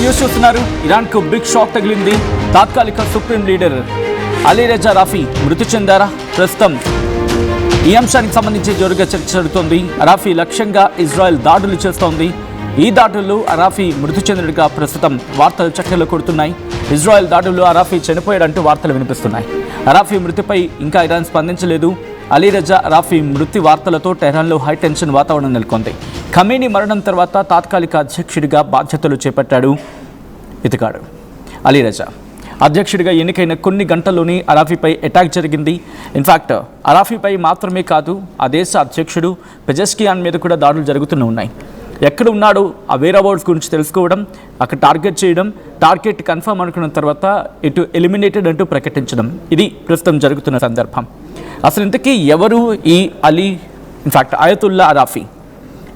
News చూస్తున్నారు. ఇరాన్కు big shock తగిలింది. తాత్కాలిక సుప్రీం లీడర్ అలీరజా రాఫీ మృతి చెందారా? ప్రస్తుతం ఈ అంశానికి సంబంధించి జోరుగా చర్చ జరుగుతోంది. రాఫీ లక్ష్యంగా ఇజ్రాయెల్ దాడులు చేస్తోంది. ఈ దాడుల్లో అరాఫీ మృతి చెందినట్టుగా ప్రస్తుతం వార్తలు చక్కర్లు కొడుతున్నాయి. ఇజ్రాయెల్ దాడుల్లో అరాఫీ చనిపోయాడంటూ వార్తలు వినిపిస్తున్నాయి. అరాఫీ మృతిపై ఇంకా ఇరాన్ స్పందించలేదు. అలీరజా రాఫీ మృతి వార్తలతో టెహ్రాన్లో హైటెన్షన్ వాతావరణం నెలకొంది. ఖమేనీ మరణం తర్వాత తాత్కాలిక అధ్యక్షుడిగా బాధ్యతలు చేపట్టాడు ఇతగాడు అలీరజా. అధ్యక్షుడిగా ఎన్నికైన కొన్ని గంటల్లోనే అరాఫీపై అటాక్ జరిగింది. ఇన్ఫ్యాక్ట్ అరాఫీపై మాత్రమే కాదు, ఆ దేశ అధ్యక్షుడు పెజెష్కియాన్ మీద కూడా దాడులు జరుగుతూనే ఉన్నాయి. ఎక్కడ ఉన్నాడో ఆ వేరబౌట్స్ గురించి తెలుసుకోవడం, అక్కడ టార్గెట్ చేయడం, టార్గెట్ కన్ఫర్మ్ అనుకున్న తర్వాత ఇటు ఎలిమినేటెడ్ అంటూ ప్రకటించడం, ఇది ప్రస్తుతం జరుగుతున్న సందర్భం. అసలు ఇంతకీ ఎవరు ఈ Ali? In fact Ayatollah Arafi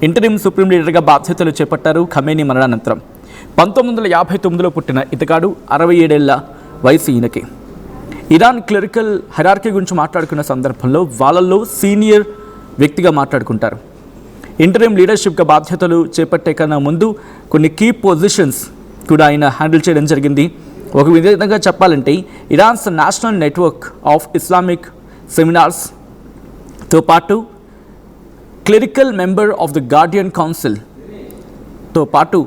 interim supreme లీడర్గా బాధ్యతలు చేపట్టారు ఖమేనీ మరణానంతరం. 1959లో పుట్టిన ఇతగాడు 67 ఏళ్ల వయసు ఈయనకి. ఇరాన్ క్లరికల్ హెరార్కీ గురించి మాట్లాడుకున్న సందర్భంలో వాళ్ళల్లో సీనియర్ వ్యక్తిగా మాట్లాడుకుంటారు. ఇంటరిమ్ లీడర్షిప్గా బాధ్యతలు చేపట్టే కన్నా ముందు కొన్ని కీ పొజిషన్స్ కూడా ఆయన హ్యాండిల్ చేయడం జరిగింది. ఒక విధంగా చెప్పాలంటే Iran's national network of Islamic సెమినార్స్తో పాటు clerical member of the guardian కౌన్సిల్తో పాటు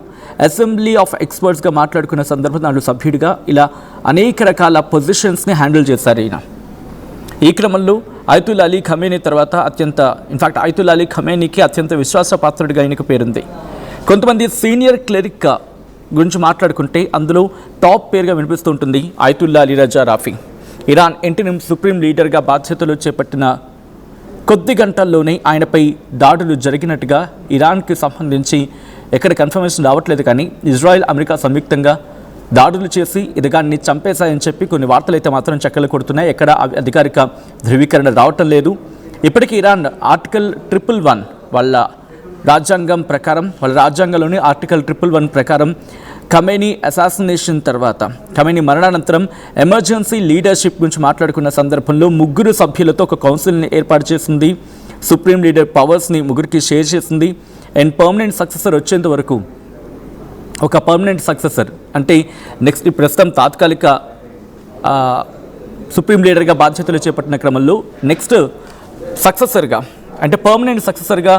అసెంబ్లీ ఆఫ్ ఎక్స్పర్ట్స్గా మాట్లాడుకున్న సందర్భం దాంట్లో సభ్యుడిగా ఇలా అనేక రకాల పొజిషన్స్ని హ్యాండిల్ చేశారు ఈయన. ఈ క్రమంలో అయతుల్లా అలీ ఖమేనీ తర్వాత ఇన్ఫ్యాక్ట్ అయతుల్లా అలీ ఖమేనీకి అత్యంత విశ్వాసపాత్రుడిగా ఆయనకు పేరుంది. కొంతమంది సీనియర్ క్లరిక్ గురించి మాట్లాడుకుంటే అందులో టాప్ పేరుగా వినిపిస్తుంటుంది Ayatollah Ali Raza Rafi. Iran interim supreme లీడర్గా బాధ్యతలు చేపట్టిన కొద్ది గంటల్లోనే ఆయనపై దాడులు జరిగినట్టుగా ఇరాన్కి సంబంధించి ఎక్కడ కన్ఫర్మేషన్ రావట్లేదు. కానీ ఇజ్రాయెల్, అమెరికా సంయుక్తంగా దాడులు చేసి ఇదిగాన్ని చంపేశాయని చెప్పి కొన్ని వార్తలు అయితే మాత్రం చక్కలు కొడుతున్నాయి. ఎక్కడ అధికారిక ధృవీకరణ రావటం లేదు. ఇప్పటికీ ఇరాన్ ఆర్టికల్ 111 వాళ్ళ రాజ్యాంగం ప్రకారం, వాళ్ళ రాజ్యాంగంలోని ఆర్టికల్ 111 ప్రకారం ఖమేనీ అసాసినేషన్ తర్వాత, ఖమేనీ మరణానంతరం ఎమర్జెన్సీ లీడర్షిప్ గురించి మాట్లాడుకున్న సందర్భంలో 3 సభ్యులతో ఒక కౌన్సిల్ని ఏర్పాటు చేసింది. సుప్రీం లీడర్ పవర్స్ని 3కి షేర్ చేసింది. అండ్ పర్మనెంట్ సక్సెసర్ వచ్చేంత వరకు ఒక పర్మనెంట్ సక్సెసర్ అంటే నెక్స్ట్ ప్రస్తుతం తాత్కాలిక సుప్రీం లీడర్గా బాధ్యతలు చేపట్టిన క్రమంలో నెక్స్ట్ సక్సెసర్గా అంటే పర్మనెంట్ సక్సెసర్గా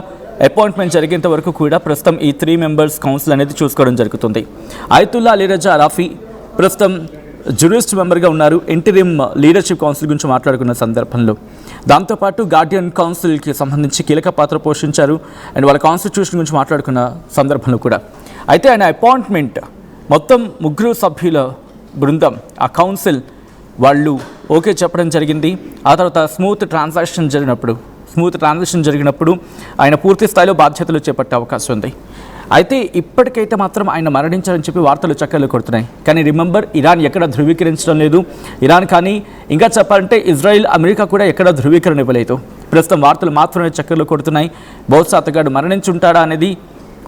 అపాయింట్మెంట్ జరిగేంత వరకు కూడా ప్రస్తుతం ఈ 3 మెంబర్స్ కౌన్సిల్ అనేది చూసుకోవడం జరుగుతుంది. అయతుల్లా అలీరజా రాఫీ ప్రస్తుతం జ్యూరిస్ట్ మెంబర్గా ఉన్నారు ఇంటరిమ్ లీడర్షిప్ కౌన్సిల్ గురించి మాట్లాడుకున్న సందర్భంలో. దాంతోపాటు గార్డియన్ కౌన్సిల్కి సంబంధించి కీలక పాత్ర పోషించారు. అండ్ వాళ్ళ కాన్స్టిట్యూషన్ గురించి మాట్లాడుకున్న సందర్భంలో కూడా. అయితే ఆయన అపాయింట్మెంట్ మొత్తం 3 సభ్యుల బృందం ఆ కౌన్సిల్ వాళ్ళు ఓకే చెప్పడం జరిగింది. ఆ తర్వాత స్మూత్ ట్రాన్సాక్షన్ జరిగినప్పుడు ఆయన పూర్తి స్థాయిలో బాధ్యతలు చేపట్టే అవకాశం ఉంది. అయితే ఇప్పటికైతే మాత్రం ఆయన మరణించారని చెప్పి వార్తలు చక్కర్లు కొడుతున్నాయి. కానీ రిమెంబర్, ఇరాన్ ఎక్కడ ధృవీకరించడం లేదు. ఇరాన్ కానీ ఇంకా చెప్పాలంటే ఇజ్రాయిల్, అమెరికా కూడా ఎక్కడ ధృవీకరణ ఇవ్వలేదు. ప్రస్తుతం వార్తలు మాత్రమే చక్కర్లు కొడుతున్నాయి. బహుశా అతగాడు మరణించుంటాడా అనేది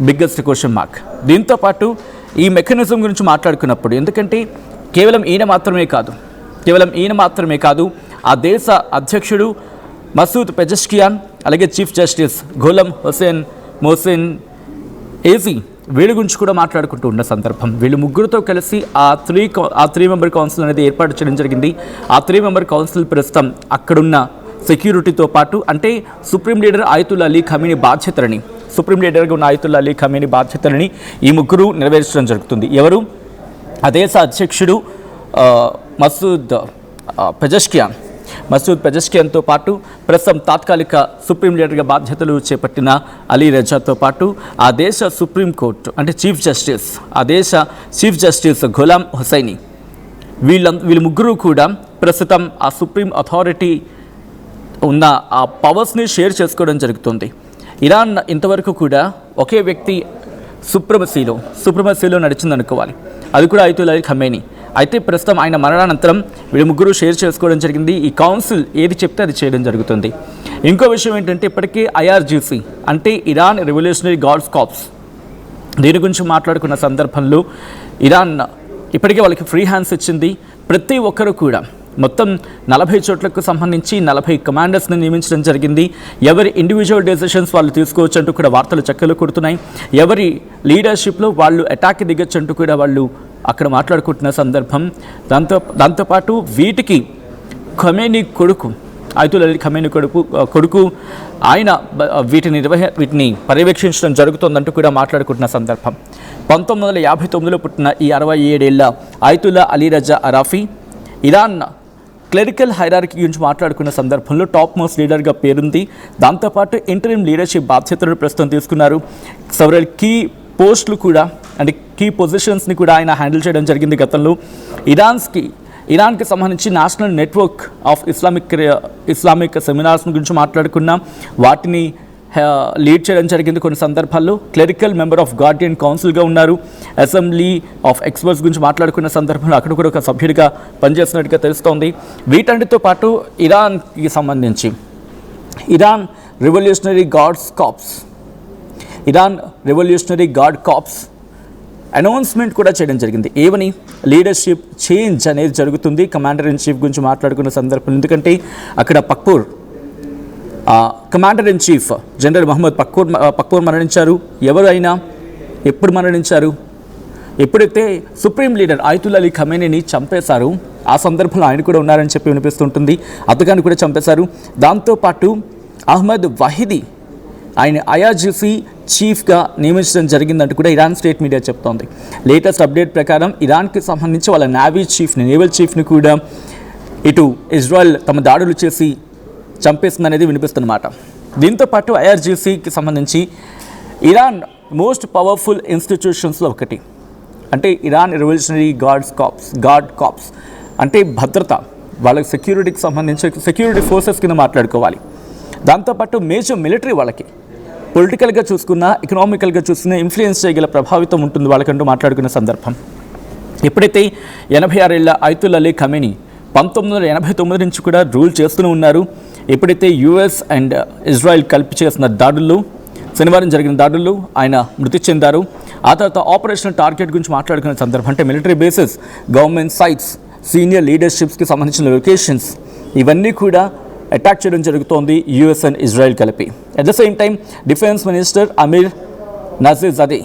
బిగ్గెస్ట్ క్వశ్చన్ మార్క్. దీంతోపాటు ఈ మెకానిజం గురించి మాట్లాడుకున్నప్పుడు, ఎందుకంటే కేవలం ఈయన మాత్రమే కాదు ఆ దేశ అధ్యక్షుడు మసూద్ పెజెష్కియాన్, అలాగే chief justice Gholam Hossein Mohseni Ejei, వీళ్ళ గురించి కూడా మాట్లాడుకుంటూ ఉన్న సందర్భం. వీళ్ళు 3తో కలిసి ఆ 3 మెంబర్ కౌన్సిల్ అనేది ఏర్పాటు చేయడం జరిగింది. ఆ 3 మెంబర్ కౌన్సిల్ ప్రస్తుతం అక్కడున్న సెక్యూరిటీతో పాటు అంటే supreme leader Ayatollah Ali Khamenei బాధ్యతలని, సుప్రీం లీడర్గా ఉన్న అయతుల్లా అలీ ఖమేనీ బాధ్యతలని ఈ 3 నెరవేర్చడం జరుగుతుంది. ఎవరు? ఆ దేశ అధ్యక్షుడు మసూద్ పెజెష్కియాన్తో పాటు ప్రస్తుతం తాత్కాలిక సుప్రీం లీడర్గా బాధ్యతలు చేపట్టిన అలీరజాతో పాటు ఆ దేశ సుప్రీంకోర్టు అంటే ఆ దేశ చీఫ్ జస్టిస్ ఘోలాం హుసైనీ, వీళ్ళు 3 కూడా ప్రస్తుతం ఆ సుప్రీం అథారిటీ ఉన్న ఆ పవర్స్ని షేర్ చేసుకోవడం జరుగుతుంది. ఇరాన్ ఇంతవరకు కూడా ఒకే వ్యక్తి సుప్రమసీలో నడిచిందనుకోవాలి. అది కూడా అయతుల్లా అలీ ఖమేనీ. అయితే ప్రస్తుతం ఆయన మరణానంతరం వీళ్ళు 3 షేర్ చేసుకోవడం జరిగింది. ఈ కౌన్సిల్ ఏది చెప్తే అది చేయడం జరుగుతుంది. ఇంకో విషయం ఏంటంటే ఇప్పటికే IRGC అంటే ఇరాన్ రెవల్యూషనరీ గార్డ్స్ కార్ప్స్, దీని గురించి మాట్లాడుకున్న సందర్భంలో ఇరాన్ ఇప్పటికే వాళ్ళకి ఫ్రీ హ్యాండ్స్ ఇచ్చింది. ప్రతి ఒక్కరు కూడా మొత్తం 40 చోట్లకు సంబంధించి 40 కమాండర్స్ని నియమించడం జరిగింది. ఎవరి ఇండివిజువల్ డెసిషన్స్ వాళ్ళు తీసుకోవచ్చు అంటూ కూడా వార్తలు చక్కలు కొడుతున్నాయి. ఎవరి లీడర్షిప్లో వాళ్ళు అటాక్ దిగొచ్చు అంటూ కూడా వాళ్ళు అక్కడ మాట్లాడుకుంటున్న సందర్భం. దాంతోపాటు వీటికి ఖమేనీ కొడుకు అయతుల్లా అలీ ఖమేనీ కొడుకు ఆయన వీటిని పర్యవేక్షించడం జరుగుతుందంటూ కూడా మాట్లాడుకుంటున్న సందర్భం. 1959లో పుట్టిన ఈ 67 ఏళ్ల అయతుల్లా అలీ రజా అరాఫీ ఇరాన్ క్లెరికల్ హైరార్కీ గురించి మాట్లాడుకున్న సందర్భంలో టాప్ మోస్ట్ లీడర్గా పేరుంది. దాంతోపాటు ఇంటరిమ్ లీడర్షిప్ బాధ్యతలను ప్రస్తుతం తీసుకున్నారు. సెవరల్ కీ పోస్టులు కూడా అంటే కీ పొజిషన్స్ని కూడా ఆయన హ్యాండిల్ చేయడం జరిగింది. గతంలో ఇరాన్కి సంబంధించి national network of Islamic seminars గురించి మాట్లాడుకున్నాం. వాటిని లీడ్ చేయడం జరిగింది. కొన్ని సందర్భాల్లో క్లెరికల్ మెంబర్ ఆఫ్ గార్డియన్ కౌన్సిల్గా ఉన్నారు. అసెంబ్లీ ఆఫ్ ఎక్స్పర్ట్స్ గురించి మాట్లాడుకున్న సందర్భంలో అక్కడ కూడా ఒక సభ్యుడిగా పనిచేస్తున్నట్టుగా తెలుస్తోంది. వీటన్నిటితో పాటు ఇరాన్కి సంబంధించి Iran revolutionary guard corps announcement కూడా చేయడం జరిగింది. ఏమని? లీడర్షిప్ చేంజ్ అనేది జరుగుతుంది. కమాండర్ ఇన్ చీఫ్ గురించి మాట్లాడుకున్న సందర్భం. ఎందుకంటే అక్కడ commander in chief general Mohammad Pakpour మరణించారు. ఎవరు అయినా ఎప్పుడు మరణించారు? ఎప్పుడైతే సుప్రీం లీడర్ అయతుల్లా అలీ ఖమేనీని చంపేశారు ఆ సందర్భంలో ఆయన కూడా ఉన్నారని చెప్పి వినిపిస్తుంటుంది. అతగాన్ని కూడా చంపేశారు. దాంతోపాటు అహ్మద్ వహీదీ ఆయన ఐఆర్జీసీ చీఫ్గా నియమించడం జరిగిందంటూ కూడా ఇరాన్ స్టేట్ మీడియా చెప్తోంది. లేటెస్ట్ అప్డేట్ ప్రకారం ఇరాన్కి సంబంధించి వాళ్ళ నేవల్ చీఫ్ని కూడా ఇటు ఇజ్రాయెల్ తమ దాడులు చేసి చంపేస్తుందనేది వినిపిస్తున్నమాట. దీంతోపాటు ఐఆర్జీసీకి సంబంధించి ఇరాన్ మోస్ట్ పవర్ఫుల్ ఇన్స్టిట్యూషన్స్లో ఒకటి. అంటే ఇరాన్ రెవల్యూషనరీ గార్డ్ కాప్స్ అంటే భద్రత, వాళ్ళకి సెక్యూరిటీకి సంబంధించి సెక్యూరిటీ ఫోర్సెస్ కింద మాట్లాడుకోవాలి. దాంతోపాటు మేజర్ మిలిటరీ వాళ్ళకి పొలిటికల్గా చూసుకున్నా ఎకనామికల్గా చూసుకున్నా ఇన్ఫ్లుయెన్స్ చేయగల ప్రభావితం ఉంటుంది వాళ్ళకంటూ మాట్లాడుకున్న సందర్భం. ఎప్పుడైతే 86 ఏళ్ల అయతుల్లా అలీ ఖమేనీ 1989 నుంచి కూడా రూల్ చేస్తూనే ఉన్నారు. ఎప్పుడైతే యుఎస్ అండ్ ఇజ్రాయెల్ కలిపి చేసిన శనివారం జరిగిన దాడుల్లో ఆయన మృతి చెందారు. ఆ తర్వాత ఆపరేషనల్ టార్గెట్ గురించి మాట్లాడుకునే సందర్భం అంటే military bases, government sites, senior లీడర్షిప్స్కి సంబంధించిన లొకేషన్స్ ఇవన్నీ కూడా అటాక్ చేయడం జరుగుతోంది యుఎస్ అండ్ ఇజ్రాయెల్ కలిపి. At the same time defence minister Amir Nasirzadeh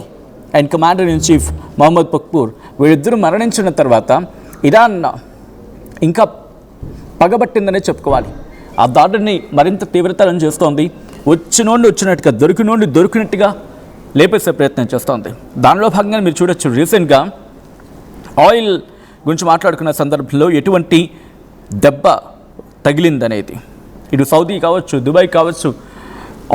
and commander in chief Mohammad Pakpour వీళ్ళిద్దరూ మరణించిన తర్వాత ఇరాన్ ఇంకా పగబట్టిందనే చెప్పుకోవాలి. ఆ దాడిని మరింత తీవ్రతరం చేస్తోంది. వచ్చినట్టుగా దొరికినట్టుగా లేపేసే ప్రయత్నం చేస్తోంది. దానిలో భాగంగా మీరు చూడొచ్చు రీసెంట్గా ఆయిల్ గురించి మాట్లాడుకున్న సందర్భంలో ఎటువంటి దెబ్బ తగిలిందనేది. ఇటు సౌదీ కావచ్చు, దుబాయ్ కావచ్చు,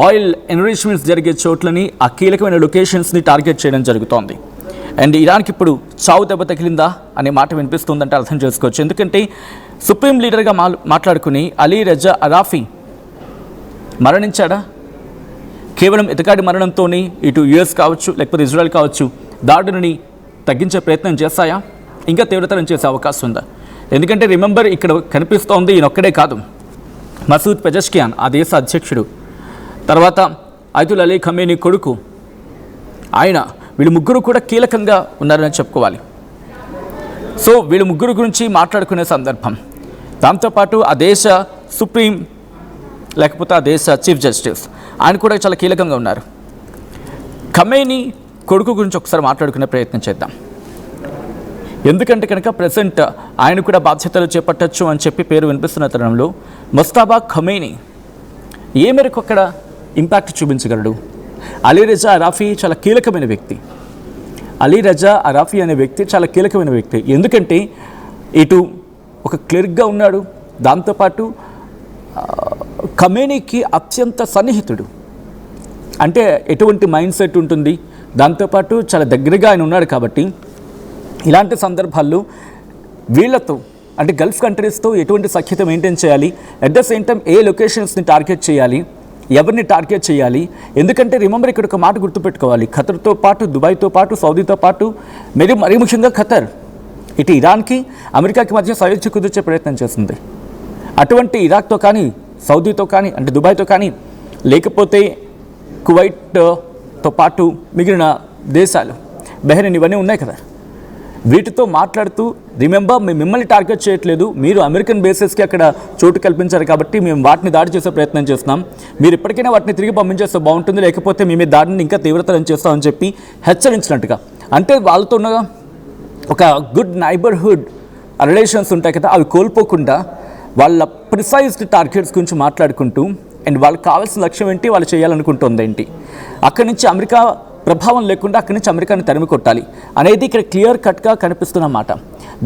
ఆయిల్ ఎన్రిచ్మెంట్స్ జరిగే చోట్లని ఆ కీలకమైన లొకేషన్స్ని టార్గెట్ చేయడం జరుగుతోంది. అండ్ ఇరాన్కి ఇప్పుడు చావు దెబ్బ తగిలిందా అనే మాట వినిపిస్తుందంటే అర్థం చేసుకోవచ్చు. ఎందుకంటే సుప్రీం లీడర్గా మాట్లాడుకుని అలీ రజా అరాఫీ మరణించాడా? కేవలం ఇతగాడి మరణంతోనే ఇటు యుఎస్ కావచ్చు లేకపోతే ఇజ్రాయెల్ కావచ్చు దాడుని తగ్గించే ప్రయత్నం చేస్తాయా? ఇంకా తీవ్రతరం చేసే అవకాశం ఉందా? ఎందుకంటే రిమెంబర్ ఇక్కడ కనిపిస్తోంది ఈయనొక్కడే కాదు, మసూద్ పెజెష్కియాన్ ఆ దేశ అధ్యక్షుడు, తర్వాత అయతుల్లా అలీ ఖమేనీ కొడుకు, వీళ్ళు ముగ్గురు కూడా కీలకంగా ఉన్నారని చెప్పుకోవాలి. సో వీళ్ళు ముగ్గురు గురించి మాట్లాడుకునే సందర్భం. దాంతోపాటు ఆ దేశ సుప్రీం లేకపోతే ఆ దేశ చీఫ్ జస్టిస్ ఆయన కూడా చాలా కీలకంగా ఉన్నారు. ఖమేనీ కొడుకు గురించి ఒకసారి మాట్లాడుకునే ప్రయత్నం చేద్దాం. ఎందుకంటే కనుక ప్రెసెంట్ ఆయన కూడా బాధ్యతలు చేపట్టచ్చు అని చెప్పి పేరు వినిపిస్తున్న తరుణంలో ముస్తాబా ఖమేనీ ఏ మేరకు అక్కడ ఇంపాక్ట్ చూపించగలడు? అలీ రజా అరాఫీ చాలా కీలకమైన వ్యక్తి. అలీ రజా అరాఫీ అనే వ్యక్తి చాలా కీలకమైన వ్యక్తి. ఎందుకంటే ఇటు ఒక క్లెర్క్గా ఉన్నాడు, దాంతోపాటు ఖమేనీకి అత్యంత సన్నిహితుడు. అంటే ఎటువంటి మైండ్ సెట్ ఉంటుంది, దాంతోపాటు చాలా దగ్గరగా ఆయన ఉన్నాడు. కాబట్టి ఇలాంటి సందర్భాల్లో వీళ్ళతో అంటే గల్ఫ్ కంట్రీస్తో ఎటువంటి సఖ్యత మెయింటైన్ చేయాలి, అట్ ద సేమ్ టైం ఏ లొకేషన్స్ని టార్గెట్ చేయాలి, ఎవరిని టార్గెట్ చేయాలి. ఎందుకంటే రిమెంబర్ ఇక్కడ ఒక మాట గుర్తుపెట్టుకోవాలి, ఖతర్తో పాటు దుబాయ్తో పాటు సౌదీతో పాటు మరీ ముఖ్యంగా ఖతర్ ఇటు ఇరాన్కి అమెరికాకి మధ్య సయోధ్య కుదిర్చే ప్రయత్నం చేస్తుంది. అటువంటి ఇరాక్తో కానీ సౌదీతో కానీ అంటే దుబాయ్తో కానీ లేకపోతే కువైట్తో పాటు మిగిలిన దేశాలు బహ్రెయిన్ ఇవన్నీ ఉన్నాయి కదా, వీటితో మాట్లాడుతూ రిమెంబర్ మేము మిమ్మల్ని టార్గెట్ చేయట్లేదు, మీరు అమెరికన్ బేసెస్కి అక్కడ చోటు కల్పించారు కాబట్టి మేము వాటిని దాడి చేసే ప్రయత్నం చేస్తున్నాం, మీరు ఇప్పటికైనా వాటిని తిరిగి పంపించేస్తే బాగుంటుంది, లేకపోతే మేము దాడిని ఇంకా తీవ్రతరం చేస్తామని చెప్పి హెచ్చరించినట్టుగా. అంటే వాళ్ళతో ఉన్న ఒక గుడ్ నైబర్హుడ్ రిలేషన్స్ ఉంటాయి కదా, అవి కోల్పోకుండా వాళ్ళ ప్రిసైజ్డ్ టార్గెట్స్ గురించి మాట్లాడుకుంటూ అండ్ వాళ్ళకి కావాల్సిన లక్ష్యం ఏంటి, వాళ్ళు చేయాలనుకుంటుంది ఏంటి, అక్కడి నుంచి అమెరికా ప్రభావం లేకుండా అక్కడి నుంచి అమెరికాని తరిమి కొట్టాలి అనేది ఇక్కడ క్లియర్ కట్గా కనిపిస్తున్న మాట.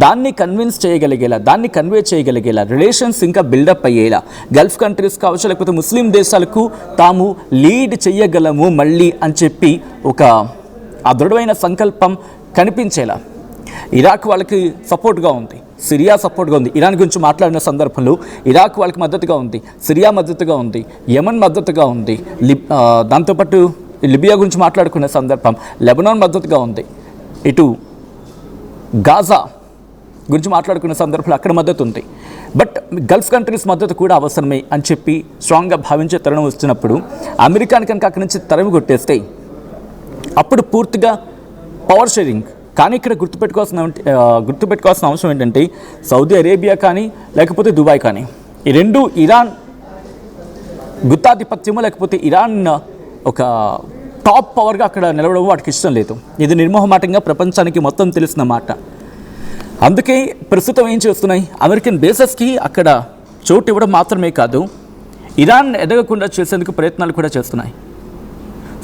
దాన్ని కన్విన్స్ చేయగలిగేలా, దాన్ని కన్వే చేయగలిగేలా, రిలేషన్స్ ఇంకా బిల్డప్ అయ్యేలా, గల్ఫ్ కంట్రీస్ కావచ్చు లేకపోతే ముస్లిం దేశాలకు తాము లీడ్ చేయగలము మళ్ళీ అని చెప్పి ఒక దృఢమైన సంకల్పం కనిపించేలా. ఇరాక్ వాళ్ళకి సపోర్ట్గా ఉంది, సిరియా సపోర్ట్గా ఉంది. ఇరాన్ గురించి మాట్లాడిన సందర్భంలో ఇరాక్ వాళ్ళకి మద్దతుగా ఉంది, సిరియా మద్దతుగా ఉంది, యెమెన్ మద్దతుగా ఉంది, దాంతోపాటు లిబియా గురించి మాట్లాడుకునే సందర్భం లెబనాన్ మద్దతుగా ఉంది, ఇటు గాజా గురించి మాట్లాడుకునే సందర్భంలో అక్కడ మద్దతు ఉంది. బట్ గల్ఫ్ కంట్రీస్ మద్దతు కూడా అవసరమే అని చెప్పి స్ట్రాంగ్గా భావించే తరుణం వచ్చినప్పుడు అమెరికాని కనుక అక్కడి నుంచి తరిమి కొట్టేస్తే అప్పుడు పూర్తిగా పవర్ షేరింగ్. కానీ ఇక్కడ గుర్తుపెట్టుకోవాల్సిన అవసరం ఏంటంటే సౌదీ అరేబియా కానీ లేకపోతే దుబాయ్ కానీ ఈ రెండు ఇరాన్ గుత్తాధిపత్యము లేకపోతే ఇరాన్ ఒక టాప్ పవర్గా అక్కడ నిలవడం వాటికి ఇష్టం లేదు. ఇది నిర్మోహమాటంగా ప్రపంచానికి మొత్తం తెలిసిన మాట. అందుకే ప్రస్తుతం ఏం చేస్తున్నాయి, అమెరికన్ బేసెస్కి అక్కడ చోటు ఇవ్వడం మాత్రమే కాదు, ఇరాన్ ఎదగకుండా చేసేందుకు ప్రయత్నాలు కూడా చేస్తున్నాయి.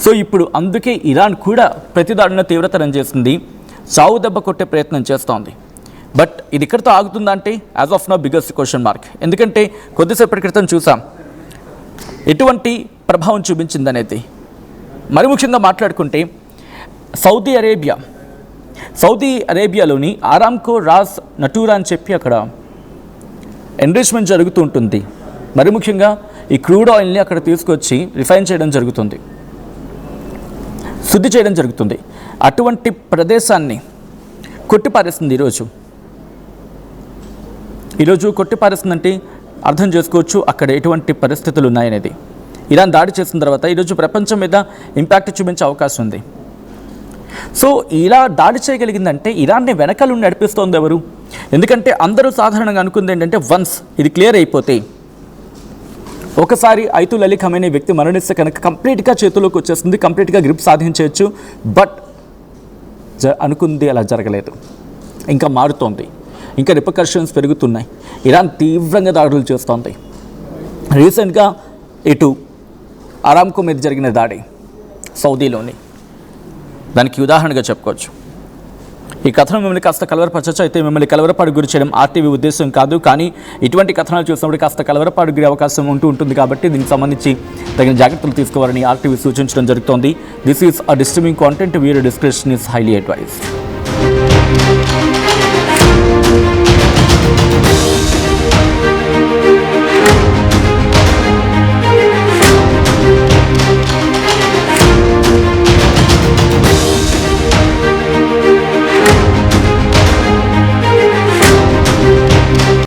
సో ఇప్పుడు అందుకే ఇరాన్ కూడా ప్రతిదాడిన తీవ్రతరం చేస్తుంది, చావు దెబ్బ కొట్టే ప్రయత్నం చేస్తోంది. బట్ ఇది ఇక్కడితో ఆగుతుందా అంటే as of now biggest question mark. ఎందుకంటే కొద్దిసేపటి క్రితం చూసాం ఎటువంటి ప్రభావం చూపించిందనేది. మరి ముఖ్యంగా మాట్లాడుకుంటే సౌదీ అరేబియాలోని ఆరామ్కో రాస్ నటూరా అని చెప్పి అక్కడ ఎన్రిచ్మెంట్ జరుగుతూ ఉంటుంది. మరి ముఖ్యంగా ఈ క్రూడ్ ఆయిల్ని అక్కడ తీసుకొచ్చి రిఫైన్ చేయడం జరుగుతుంది, శుద్ధి చేయడం జరుగుతుంది. అటువంటి ప్రదేశాన్ని కొట్టిపారేస్తుంది ఈరోజు కొట్టిపారేస్తుందంటే అర్థం చేసుకోవచ్చు అక్కడ ఎటువంటి పరిస్థితులు ఉన్నాయనేది. ఇరాన్ దాడి చేసిన తర్వాత ఈరోజు ప్రపంచం మీద ఇంపాక్ట్ చూపించే అవకాశం ఉంది. సో ఇలా దాడి చేయగలిగిందంటే ఇరాన్ని వెనకాల నడిపిస్తోంది ఎవరు? ఎందుకంటే అందరూ సాధారణంగా అనుకుంది ఏంటంటే వన్స్ ఇది క్లియర్ అయిపోతే, ఒకసారి అయతుల్ అలీ ఖమేనీ వ్యక్తి మరణిస్తే కనుక కంప్లీట్గా చేతుల్లోకి వచ్చేస్తుంది, కంప్లీట్గా గ్రిప్ సాధించవచ్చు. బట్ అనుకుంది అలా జరగలేదు, ఇంకా మారుతోంది, ఇంకా రిపర్కషన్స్ పెరుగుతున్నాయి. ఇరాన్ తీవ్రంగా దాడులు చేస్తోంది. రీసెంట్గా ఇటు అరామ్కో మీద జరిగిన దాడి సౌదీలోని దానికి ఉదాహరణగా చెప్పుకోవచ్చు. ఈ కథనం మిమ్మల్ని కాస్త కలవరపరచచ్చు, అయితే మిమ్మల్ని కలవరపాటు గురి చేయడం ఆర్టీవీ ఉద్దేశం కాదు. కానీ ఇటువంటి కథనాలు చూసినప్పుడు కాస్త కలవరపాటు గురి అవకాశం ఉంటుంది కాబట్టి దీనికి సంబంధించి తగిన జాగ్రత్తలు తీసుకోవాలని ఆర్టీవీ సూచించడం జరుగుతోంది. This is a disturbing content, viewer description is highly advised.